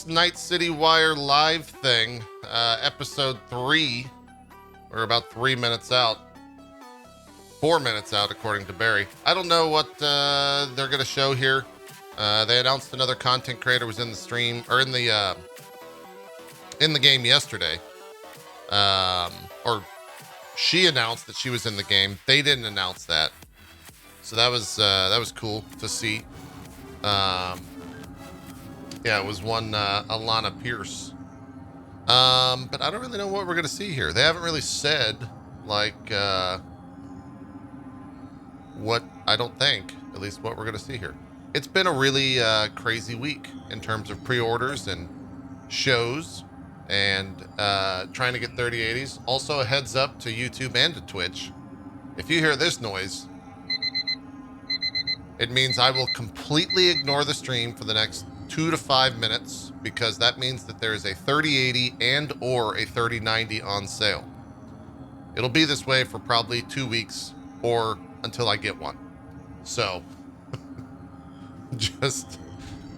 this Night City Wire live thing, episode 3. We're about 3 minutes out. 4 minutes out, according to Barry. I don't know what they're going to show here. They announced another content creator was in the stream, or in the game yesterday. Or she announced that she was in the game. They didn't announce that. So that was cool to see. Yeah, it was one Alana Pierce. But I don't really know what we're gonna see here. They haven't really said like what I don't think, at least what we're gonna see here. It's been a really crazy week in terms of pre-orders and shows and trying to get 3080s. Also a heads up to YouTube and to Twitch. If you hear this noise, it means I will completely ignore the stream for the next 2 to 5 minutes, because that means that there is a 3080 and or a 3090 on sale. It'll be this way for probably 2 weeks or until I get one. So just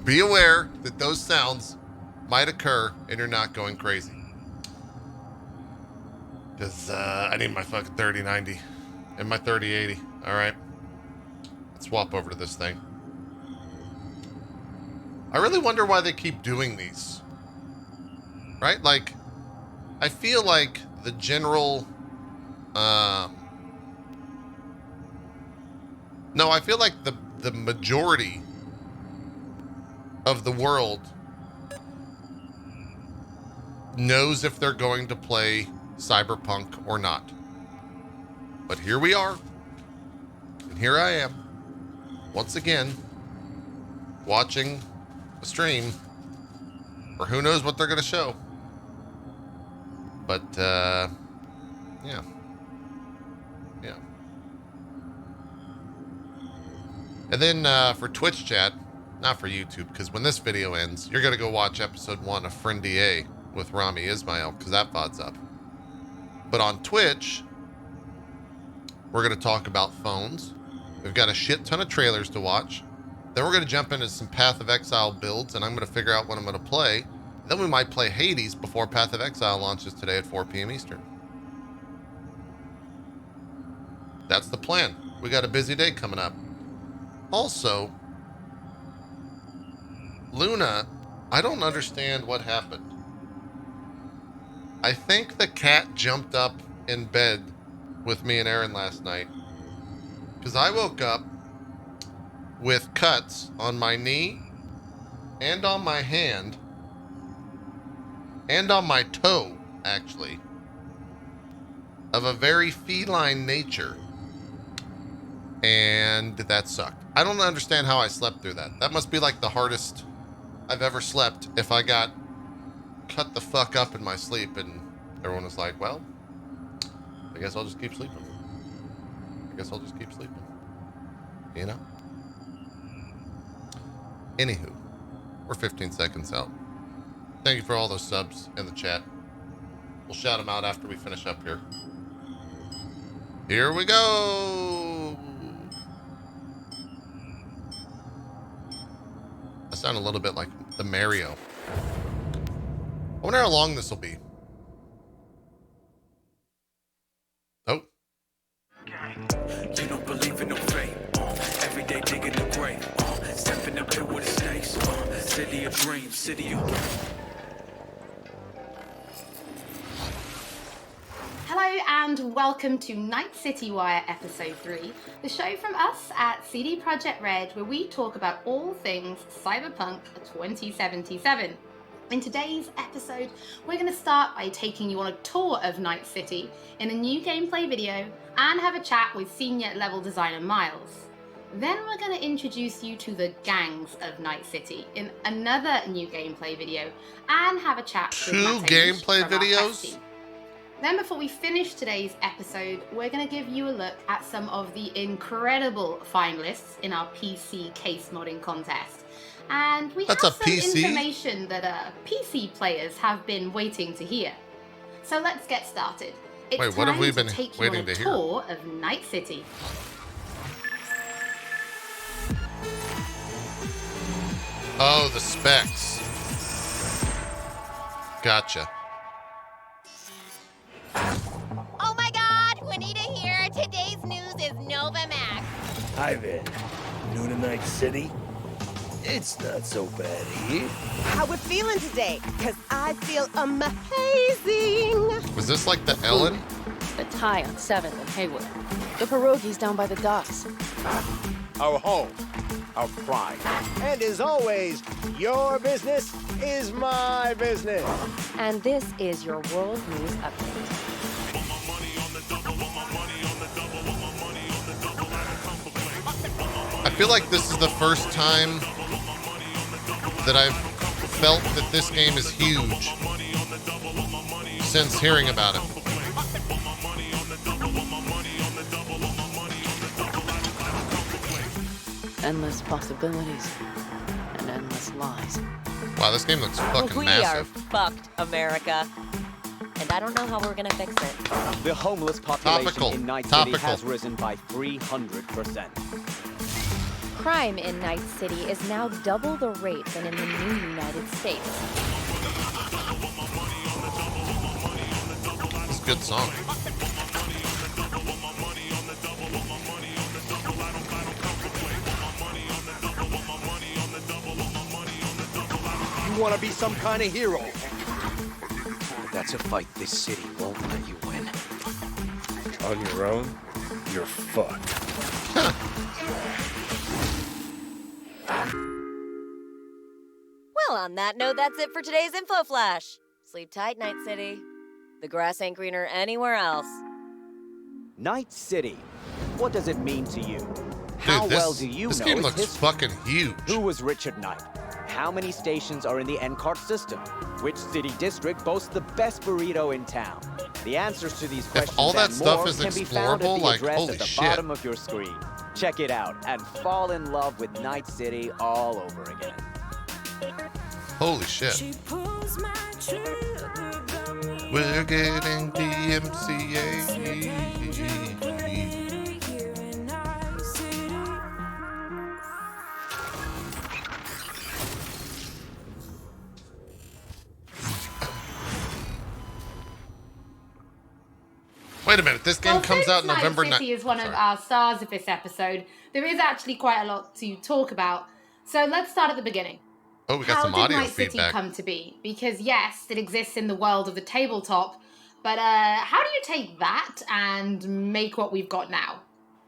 be aware that those sounds might occur and you're not going crazy. Because I need my fucking 3090 and my 3080. All right. Let's swap over to this thing. I really wonder why they keep doing these. Right? Like, I feel like the general... No, I feel like the majority of the world knows if they're going to play Cyberpunk or not. But here we are. And here I am. Once again, watching a stream, or who knows what they're going to show. But, yeah. Yeah. And then for Twitch chat, not for YouTube, because when this video ends, you're going to go watch episode 1 of Friendy A with Rami Ismail, because that VOD's up. But on Twitch, we're going to talk about phones. We've got a shit ton of trailers to watch. Then we're going to jump into some Path of Exile builds, and I'm going to figure out what I'm going to play. Then we might play Hades before Path of Exile launches today at 4 p.m. Eastern. That's the plan. We got a busy day coming up. Also, Luna, I don't understand what happened. I think the cat jumped up in bed with me and Aaron last night, because I woke up with cuts on my knee and on my hand and on my toe, actually, of a very feline nature. And that sucked. I don't understand how I slept through that. That must be like the hardest I've ever slept if I got cut the fuck up in my sleep. And everyone was like, well, I guess I'll just keep sleeping. You know? Anywho, we're 15 seconds out. Thank you for all those subs in the chat. We'll shout them out after we finish up here. Here we go. I sound a little bit like the Mario. I wonder how long this will be. Oh. You don't believe in no fate. Every day digging the grave. Stepping up here with the snakes. City of dreams, city of... Hello and welcome to Night City Wire episode 3, the show from us at CD Projekt Red, where we talk about all things Cyberpunk 2077. In today's episode, we're going to start by taking you on a tour of Night City in a new gameplay video and have a chat with senior level designer Miles. Then we're going to introduce you to the gangs of Night City in another new gameplay video and have a chat with Two gameplay videos? Then before we finish today's episode, we're going to give you a look at some of the incredible finalists in our PC case modding contest. And we have some information that PC players have been waiting to hear. So let's get started. It's Wait, what have we been take waiting you on a to hear? tour of Night City. Oh, the specs. Gotcha. Oh my god, Juanita here. Today's news is Novamax. Hi there. New to Night City? It's not so bad here. How we feeling today? Cause I feel amazing. Was this like the Ellen? The Thai on 7th and Haywood. The pierogies down by the docks. Our home, our pride. And as always, your business is my business. And this is your World News Update. I feel like this is the first time that I've felt that this game is huge since hearing about it. Endless possibilities and endless lies. Wow, this game looks fucking We massive. are fucked, America. And I don't know how we're gonna fix it. The homeless population Topical. in Night Topical. City has risen by 300%. Crime in Night City is now double the rate than in the new United States. It's a good song. You want to be some kind of hero. But that's a fight this city won't let you win. On your own, you're fucked. Well, on that note, that's it for today's Info Flash. Sleep tight, Night City. The grass ain't greener anywhere else. Night City. What does it mean to you? How Dude, this, well do you this know game its looks history? fucking huge. Who was Richard Knight? How many stations are in the NCART system? Which city district boasts the best burrito in town? The answers to these questions all that and stuff more is can be found at explorable, the like, address holy at the shit. bottom of your screen. Check it out and fall in love with Night City all over again. Holy shit. We're getting DMCA. Wait a minute, this game comes out since November Night 9th. City is one of our stars of this episode. There is actually quite a lot to talk about. So let's start at the beginning. Oh, we got How some did audio Night City feedback. come to be? Because yes, it exists in the world of the tabletop, but how do you take that and make what we've got now?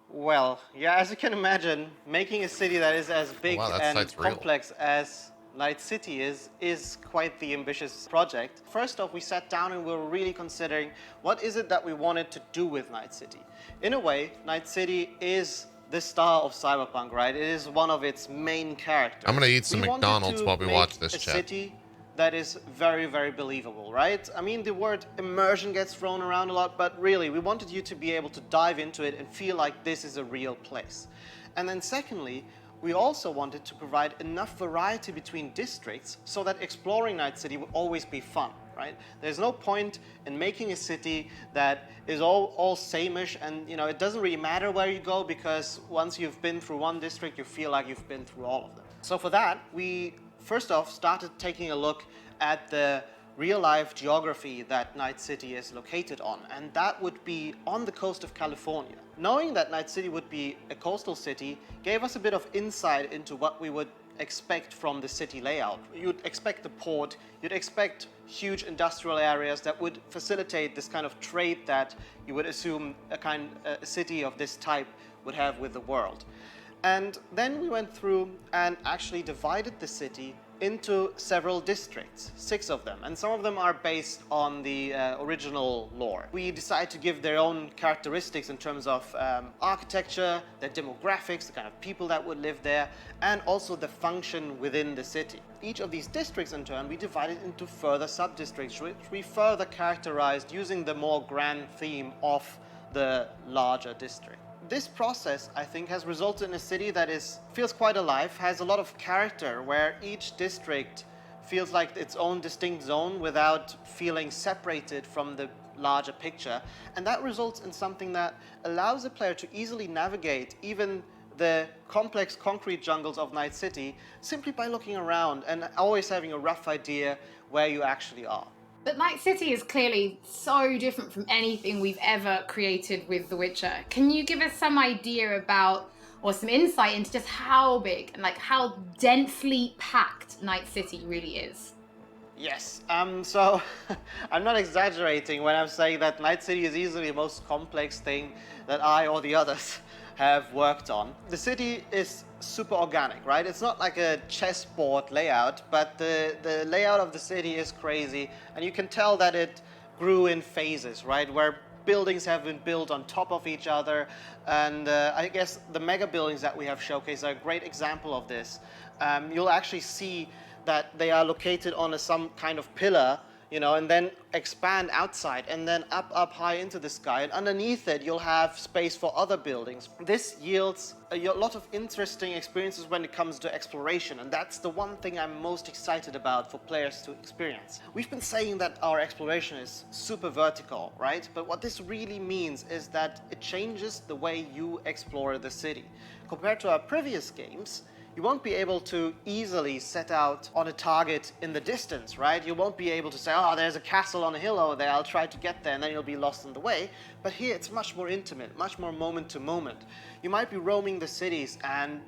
Well, yeah, as you can imagine, making a city that is as big wow, that and site's real. complex as Night City is quite the ambitious project. First off, we sat down and we were really considering what is it that we wanted to do with Night City. In a way, Night City is the star of Cyberpunk, right? It is one of its main characters. I'm gonna eat some We wanted McDonald's to while we make watch this a chat. city that is very, very believable, right? I mean, the word immersion gets thrown around a lot, but really, we wanted you to be able to dive into it and feel like this is a real place. And then secondly, we also wanted to provide enough variety between districts so that exploring Night City would always be fun, right? There's no point in making a city that is all same-ish, and it doesn't really matter where you go, because once you've been through one district, you feel like you've been through all of them. So for that, we first off started taking a look at the real-life geography that Night City is located on, and that would be on the coast of California. Knowing that Night City would be a coastal city gave us a bit of insight into what we would expect from the city layout. You'd expect the port, you'd expect huge industrial areas that would facilitate this kind of trade that you would assume a city of this type would have with the world. And then we went through and actually divided the city into several districts, 6 of them, and some of them are based on the original lore. We decided to give their own characteristics in terms of architecture, their demographics, the kind of people that would live there, and also the function within the city. Each of these districts, in turn, we divided into further sub-districts, which we further characterized using the more grand theme of the larger district. This process, I think, has resulted in a city that feels quite alive, has a lot of character, where each district feels like its own distinct zone without feeling separated from the larger picture. And that results in something that allows the player to easily navigate even the complex concrete jungles of Night City simply by looking around and always having a rough idea where you actually are. But Night City is clearly so different from anything we've ever created with The Witcher. Can you give us some idea about, or some insight into just how big and like how densely packed Night City really is? Yes, so I'm not exaggerating when I'm saying that Night City is easily the most complex thing that I or the others have worked on. The city is super organic, right? It's not like a chessboard layout, but the layout of the city is crazy, and you can tell that it grew in phases, right? Where buildings have been built on top of each other, and I guess the mega buildings that we have showcased are a great example of this. You'll actually see that they are located on some kind of pillar, you know, and then expand outside and then up high into the sky. And underneath it, you'll have space for other buildings. This yields a lot of interesting experiences when it comes to exploration. And that's the one thing I'm most excited about for players to experience. We've been saying that our exploration is super vertical, right? But what this really means is that it changes the way you explore the city. Compared to our previous games, you won't be able to easily set out on a target in the distance, right? You won't be able to say, oh, there's a castle on a hill over there, I'll try to get there, and then you'll be lost on the way. But here it's much more intimate, much more moment to moment. You might be roaming the cities and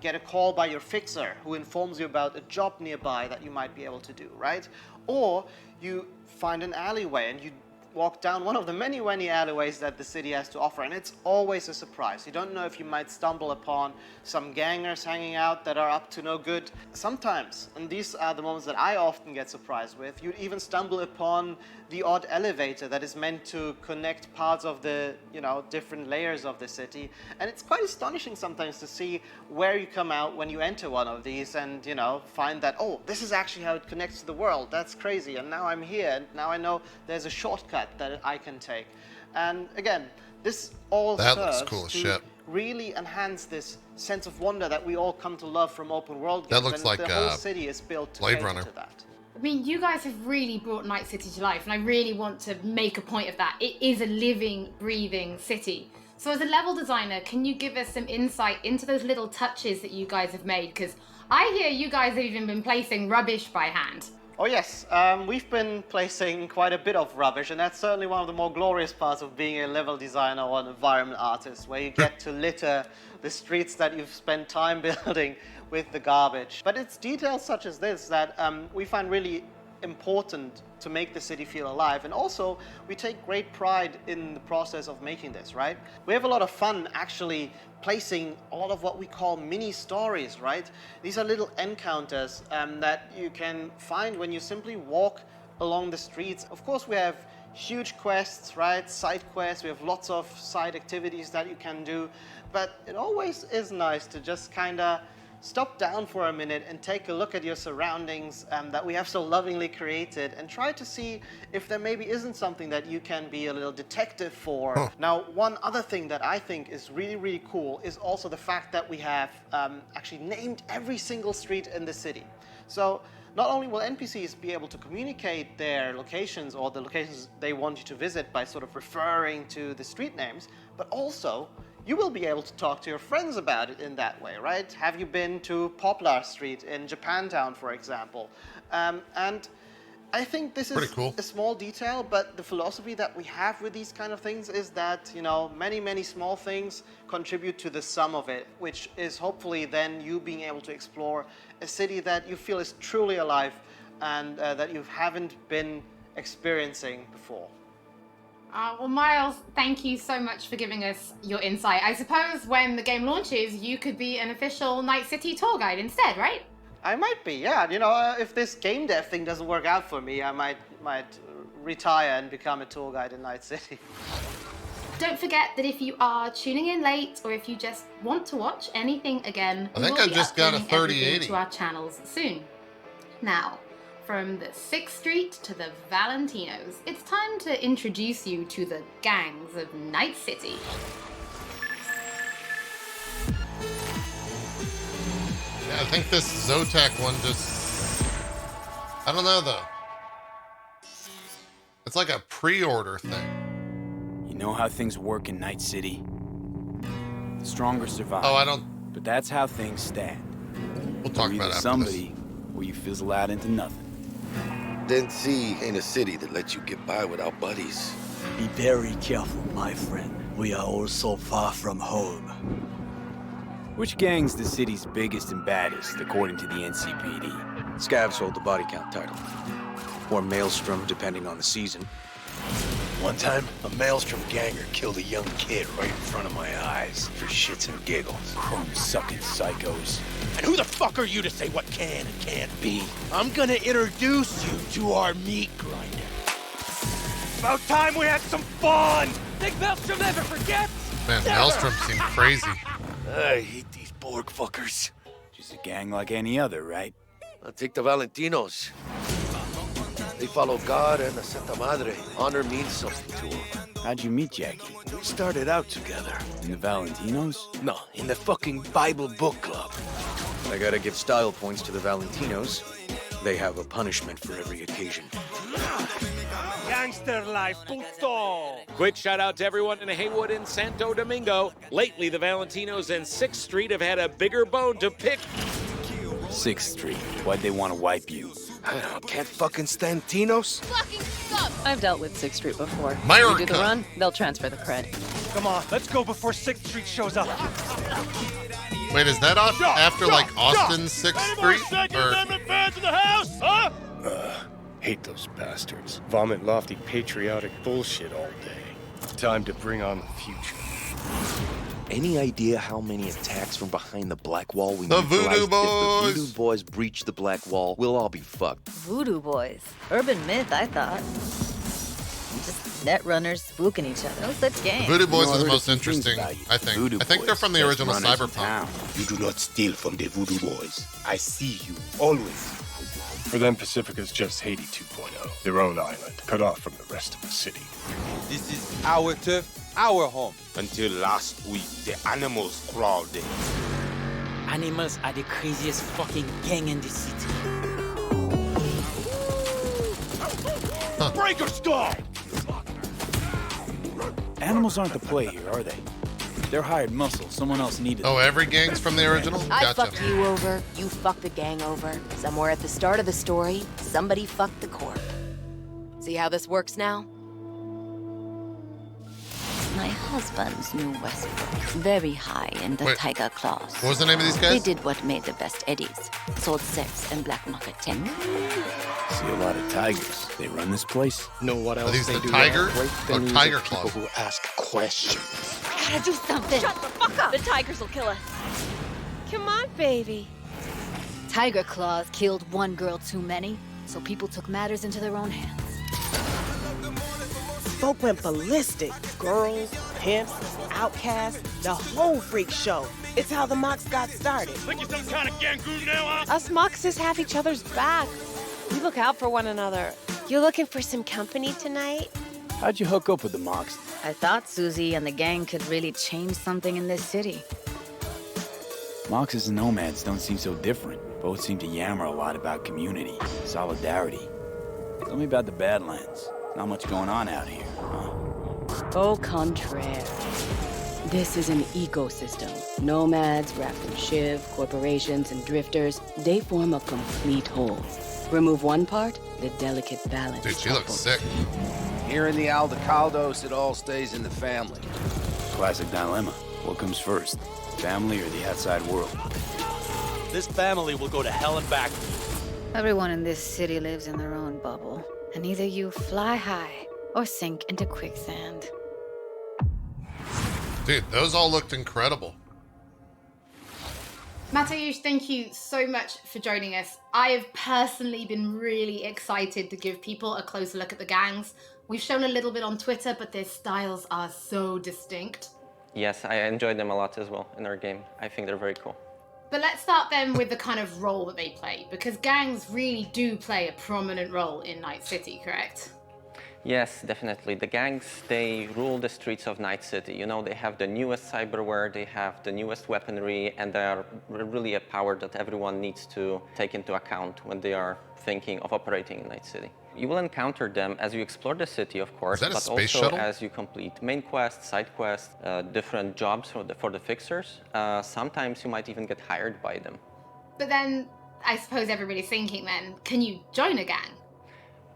get a call by your fixer who informs you about a job nearby that you might be able to do, right? Or you find an alleyway and you walk down one of the many alleyways that the city has to offer, and it's always a surprise. You don't know if you might stumble upon some gangers hanging out that are up to no good. Sometimes, and these are the moments that I often get surprised with, you'd even stumble upon the odd elevator that is meant to connect parts of the, you know, different layers of the city. And it's quite astonishing sometimes to see where you come out when you enter one of these and, you know, find that, oh, this is actually how it connects to the world. That's crazy. And now I'm here, and now I know there's a shortcut that I can take. And again, this all serves cool to really enhance this sense of wonder that we all come to love from open world games. That looks like the whole city is built to Blade cater Runner. to that. I mean, you guys have really brought Night City to life, and I really want to make a point of that. It is a living, breathing city. So as a level designer, can you give us some insight into those little touches that you guys have made? Because I hear you guys have even been placing rubbish by hand. Oh yes, we've been placing quite a bit of rubbish, and that's certainly one of the more glorious parts of being a level designer or an environment artist, where you get to litter the streets that you've spent time building with the garbage. But it's details such as this that we find really important to make the city feel alive, and also we take great pride in the process of making this, right? We have a lot of fun actually placing a lot of what we call mini stories, right? These are little encounters that you can find when you simply walk along the streets. Of course, we have huge quests, right? Side quests, we have lots of side activities that you can do, but it always is nice to just kind of stop down for a minute and take a look at your surroundings that we have so lovingly created, and try to see if there maybe isn't something that you can be a little detective for. Now, one other thing that I think is really cool is also the fact that we have actually named every single street in the city. So not only will NPCs be able to communicate their locations or the locations they want you to visit by sort of referring to the street names, but also you will be able to talk to your friends about it in that way, right? Have you been to Poplar Street in Japantown, for example? And I think this is cool. A small detail, but the philosophy that we have with these kind of things is that, you know, many small things contribute to the sum of it, which is hopefully then you being able to explore a city that you feel is truly alive and that you haven't been experiencing before. Well, Miles, thank you so much for giving us your insight. I suppose when the game launches, you could be an official Night City tour guide instead, right? I might be, yeah. You know, if this game dev thing doesn't work out for me, I might retire and become a tour guide in Night City. Don't forget that if you are tuning in late, or if you just want to watch anything again, I think we'll I be just got a uploading everything 3080 to our channels soon. Now, from the 6th Street to the Valentinos, it's time to introduce you to the gangs of Night City. Yeah, I think this Zotac one just... I don't know, though. It's like a pre-order thing. You know how things work in Night City? The stronger survive. Oh, I don't... But that's how things stand. We'll talk You're about either after somebody this. or you fizzle out into nothing. Dead Sea ain't a city that lets you get by without buddies. Be very careful, my friend. We are all so far from home. Which gang's the city's biggest and baddest, according to the NCPD? Scavs hold the body count title. Or Maelstrom, depending on the season. One time, a Maelstrom ganger killed a young kid right in front of my eyes for shits and giggles. Chrome-sucking psychos. And who the fuck are you to say what can and can't be? I'm gonna introduce you to our meat grinder. About time we had some fun! Think Maelstrom never forgets? Man, Maelstrom seemed crazy. I hate these Borg fuckers. Just a gang like any other, right? I'll take the Valentinos. They follow God and the Santa Madre. Honor means something to them. How'd you meet Jackie? We started out together. In the Valentinos? No, in the fucking Bible book club. I gotta give style points to the Valentinos. They have a punishment for every occasion. Gangster life, puto! Quick shout out to everyone in Haywood and Santo Domingo. Lately, the Valentinos and 6th Street have had a bigger bone to pick. 6th Street. Why'd they want to wipe you? Can't fucking stand Tinos. Fucking stop! I've dealt with 6th Street before. Myrica. You do the run, they'll transfer the cred. Come on, let's go before 6th Street shows up. Wait, is that off after like Austin 6th Street? Or... fans in the house, huh? Hate those bastards. Vomit lofty patriotic bullshit all day. Time to bring on the future. Any idea how many attacks from behind the Black Wall we The neutralized? Voodoo If Boys! the Voodoo Boys breach the Black Wall, we'll all be fucked. Voodoo boys. Urban myth, I thought. Just net runners spooking each other. No such game. Voodoo Boys are the most interesting, I think. I think they're from the original Cyberpunk. You do not steal from the Voodoo Boys. I see you, always. For them, Pacifica's just Haiti 2.0. Their own island, cut off from the rest of the city. This is our turf, our home. Until last week, the animals crawled in. Animals are the craziest fucking gang in the city. Breaker stall! Animals aren't the play here, are they? They're hired muscle. Someone else needed Oh, them. every gang's from the original? I Gotcha. fucked you over, you fucked the gang over. Somewhere at the start of the story, somebody fucked the corp. See how this works now? My husband's new Westbrook. Very high in the Wait, tiger claws. what was the name of these guys? They did what made the best eddies. Sold sex and black market tech. See a lot of tigers. They run this place. Know what else these they the do? tiger They or use tiger the claws? people who ask questions. I gotta do something. Shut the fuck up! The tigers will kill us. Come on, baby. Tiger claws killed one girl too many, so people took matters into their own hands. Folk went ballistic. Girls, pimps, outcasts, the whole freak show. It's how the Mox got started. Think you're some kind of gang group now, huh? Us Moxes have each other's back. We look out for one another. You looking for some company tonight? How'd you hook up with the Mox? I thought Susie and the gang could really change something in this city. Moxes and nomads don't seem so different. Both seem to yammer a lot about community, solidarity. Tell me about the Badlands. Not much going on out here, huh? Au contraire. This is an ecosystem. Nomads, wrapped in Shiv, corporations, and drifters, they form a complete whole. Remove one part, the delicate balance. Dude, she looks sick. Here in the Aldecaldos, it all stays in the family. Classic dilemma. What comes first? Family or the outside world? This family will go to hell and back. Everyone in this city lives in their own bubble, and either you fly high or sink into quicksand. Dude, those all looked incredible. Mateusz, thank you so much for joining us. I have personally been really excited to give people a closer look at the gangs. We've shown a little bit on Twitter, but their styles are so distinct. Yes, I enjoyed them a lot as well in our game. I think they're very cool. But let's start then with the kind of role that they play, because gangs really do play a prominent role in Night City, correct? Yes, definitely. The gangs, they rule the streets of Night City. You know, they have the newest cyberware, they have the newest weaponry, and they are really a power that everyone needs to take into account when they are thinking of operating in Night City. You will encounter them as you explore the city, of course, but also shuttle? as you complete main quests, side quests, different jobs for the fixers. Sometimes you might even get hired by them. But then, I suppose everybody's thinking then, can you join a gang?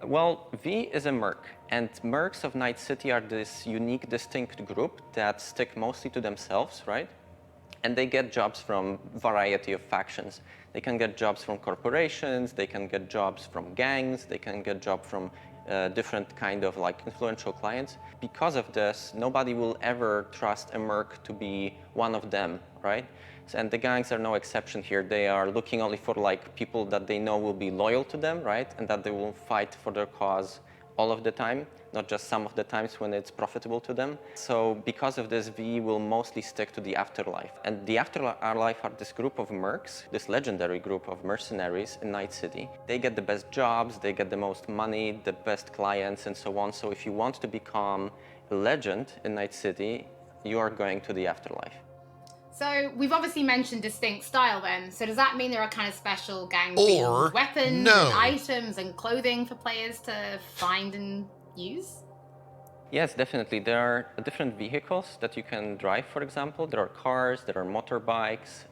Well, V is a merc, and mercs of Night City are this unique, distinct group that stick mostly to themselves, right? And they get jobs from variety of factions. They can get jobs from corporations, they can get jobs from gangs, they can get jobs from different kind of like influential clients. Because of this, nobody will ever trust a merc to be one of them, right? And the gangs are no exception here. They are looking only for like people that they know will be loyal to them, right? And that they will fight for their cause all of the time, not just some of the times when it's profitable to them. So because of this, V will mostly stick to the afterlife. And the afterlife are this group of mercs, this legendary group of mercenaries in Night City. They get the best jobs, they get the most money, the best clients, and so on. So if you want to become a legend in Night City, you are going to the afterlife. So we've obviously mentioned distinct style then. So does that mean there are kind of special gang themed weapons and items and clothing for players to find and use? Yes, definitely. There are different vehicles that you can drive, for example. There are cars, there are motorbikes.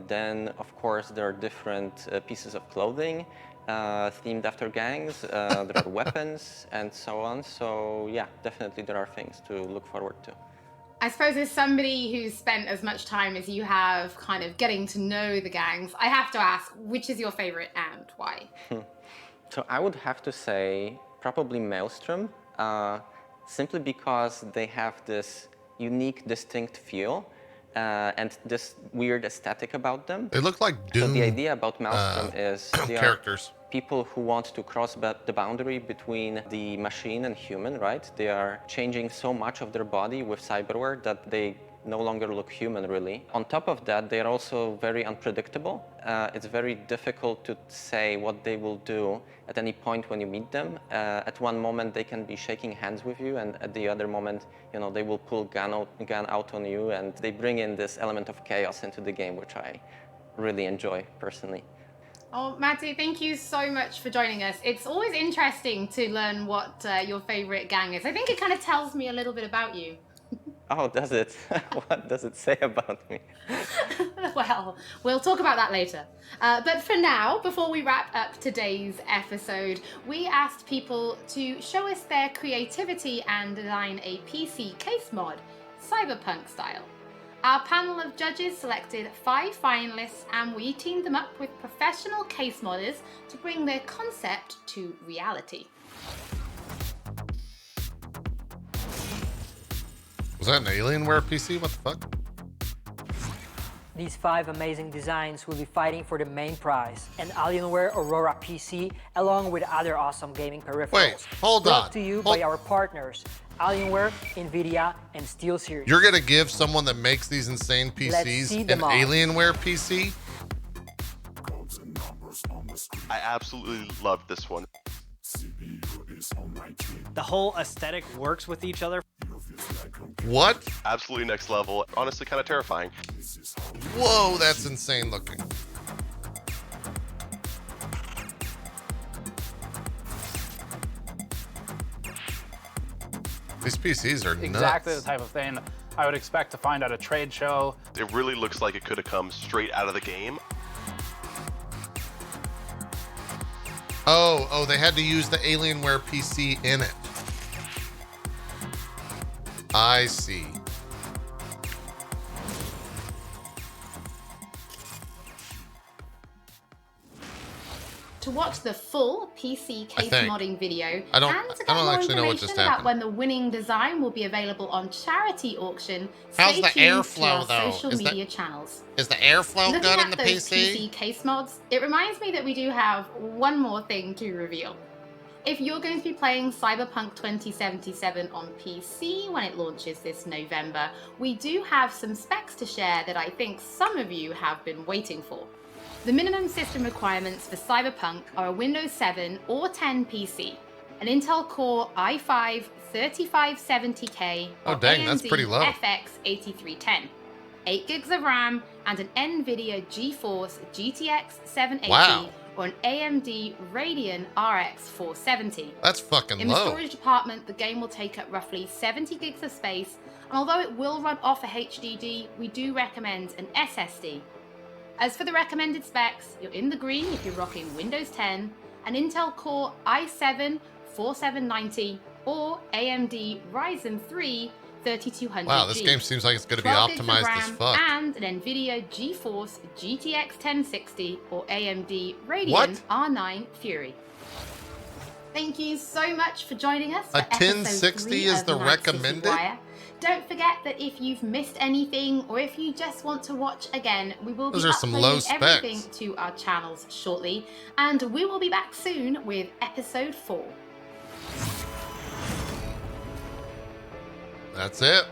Then, of course, there are different pieces of clothing themed after gangs. There are weapons and so on. So yeah, definitely there are things to look forward to. I suppose as somebody who's spent as much time as you have kind of getting to know the gangs, I have to ask, which is your favorite and why? So I would have to say probably Maelstrom, simply because they have this unique, distinct feel and this weird aesthetic about them. They look like Doom. So the idea about Maelstrom is they characters. are people who want to cross the boundary between the machine and human, right? They are changing so much of their body with cyberware that they no longer look human, really. On top of that, they are also very unpredictable. It's very difficult to say what they will do at any point when you meet them. At one moment, they can be shaking hands with you, and at the other moment, you know, they will pull gun out on you, and they bring in this element of chaos into the game, which I really enjoy personally. Oh, Matty, thank you so much for joining us. It's always interesting to learn what your favorite gang is. I think it kind of tells me a little bit about you. Oh, does it? What does it say about me? Well, we'll talk about that later. But for now, before we wrap up today's episode, we asked people to show us their creativity and design a PC case mod, Cyberpunk style. Our panel of judges selected 5 finalists, and we teamed them up with professional case modders to bring their concept to reality. Was that an Alienware PC? What the fuck? These 5 amazing designs will be fighting for the main prize, an Alienware Aurora PC, along with other awesome gaming peripherals. Wait, hold on. Brought to you by our partners, Alienware, NVIDIA, and SteelSeries. You're gonna give someone that makes these insane PCs an Alienware PC? I absolutely loved this one. The whole aesthetic works with each other. What? Absolutely next level. Honestly, kind of terrifying. Whoa, that's insane looking. These PCs are exactly nuts. The type of thing I would expect to find at a trade show. It really looks like it could have come straight out of the game. Oh, they had to use the Alienware PC in it. I see. To watch the full PC case modding video I don't and to get more actually know what information just about happened. when the winning design will be available on charity auction, How's stay the tuned airflow, to our though? social Is media channels. Is the airflow Looking good at in the those PC? case mods, it reminds me that we do have one more thing to reveal. If you're going to be playing Cyberpunk 2077 on PC when it launches this November, we do have some specs to share that I think some of you have been waiting for. The minimum system requirements for Cyberpunk are a Windows 7 or 10 PC, an Intel Core i5 3570K or Oh, dang, that's AMD pretty low. FX 8310, 8 gigs of RAM, and an NVIDIA GeForce GTX 780 Wow. or an AMD Radeon RX 470. That's fucking In the low. storage department, the game will take up roughly 70 gigs of space, and although it will run off a HDD, we do recommend an SSD. As for the recommended specs, you're in the green if you're rocking Windows 10, an Intel Core i7-4790 or AMD Ryzen 3 3200G. Wow, this game seems like it's going to be 12 gigs of optimized RAM as fuck. and an NVIDIA GeForce GTX 1060 or AMD Radeon What? R9 Fury. Thank you so much for joining us for A episode 1060 3 is of the Night City recommended? Wire. Don't forget that if you've missed anything or if you just want to watch again, we will Those be are some low uploading everything specs. to our channels shortly, and we will be back soon with episode 4. That's it.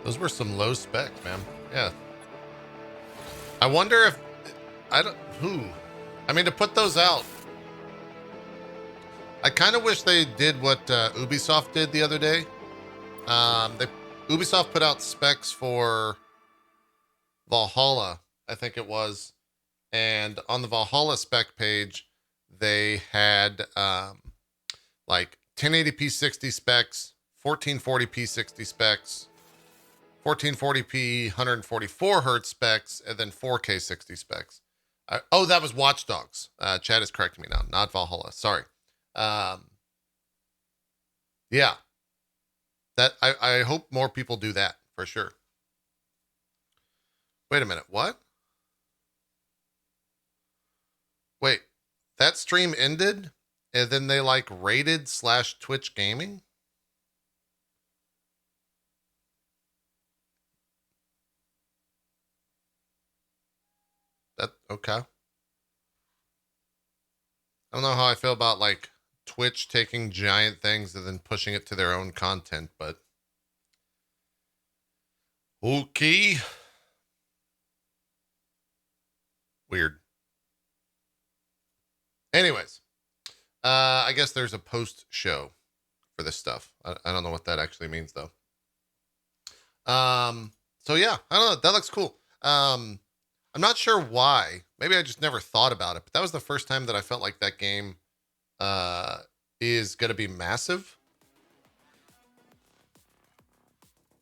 Those were some low specs, man. Yeah. I wonder if I mean, to put those out, I kind of wish they did what Ubisoft did the other day. Ubisoft put out specs for Valhalla, I think it was, and on the Valhalla spec page, they had like 1080p 60 specs, 1440p 60 specs, 1440p 144 hertz specs, and then 4K 60 specs. Oh, that was Watch Dogs. Chad is correcting me now, not Valhalla. Sorry. Yeah. That I hope more people do that for sure. Wait a minute. What? Wait, that stream ended and then they like raided /Twitch gaming? That okay. I don't know how I feel about like Twitch taking giant things and then pushing it to their own content, but okay. Weird. Anyways, I guess there's a post show for this stuff. I don't know what that actually means though. So yeah, I don't know. That looks cool. I'm not sure why. Maybe I just never thought about it, but that was the first time that I felt like that game is going to be massive.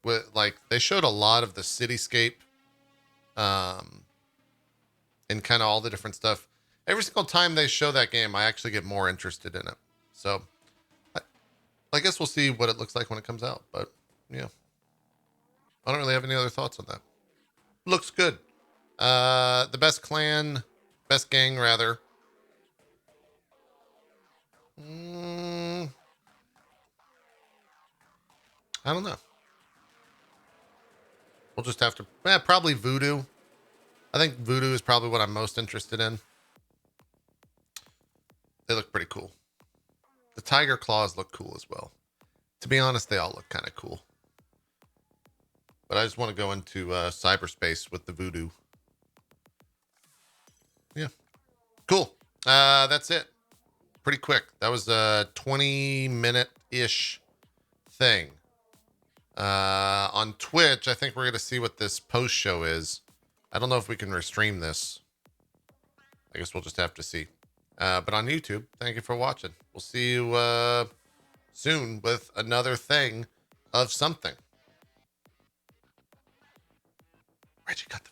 With like they showed a lot of the cityscape and kind of all the different stuff. Every single time they show that game, I actually get more interested in it. So I guess we'll see what it looks like when it comes out, but yeah. I don't really have any other thoughts on that. Looks good. The best gang rather. I don't know. We'll just have to, probably Voodoo. I think Voodoo is probably what I'm most interested in. They look pretty cool. The tiger claws look cool as well. To be honest, they all look kind of cool. But I just want to go into cyberspace with the Voodoo. Yeah. Cool. That's it. Pretty quick. That was a 20-minute-ish thing. On Twitch, I think we're going to see what this post show is. I don't know if we can restream this. I guess we'll just have to see. But on YouTube, thank you for watching. We'll see you soon with another thing of something. Reggie, cut the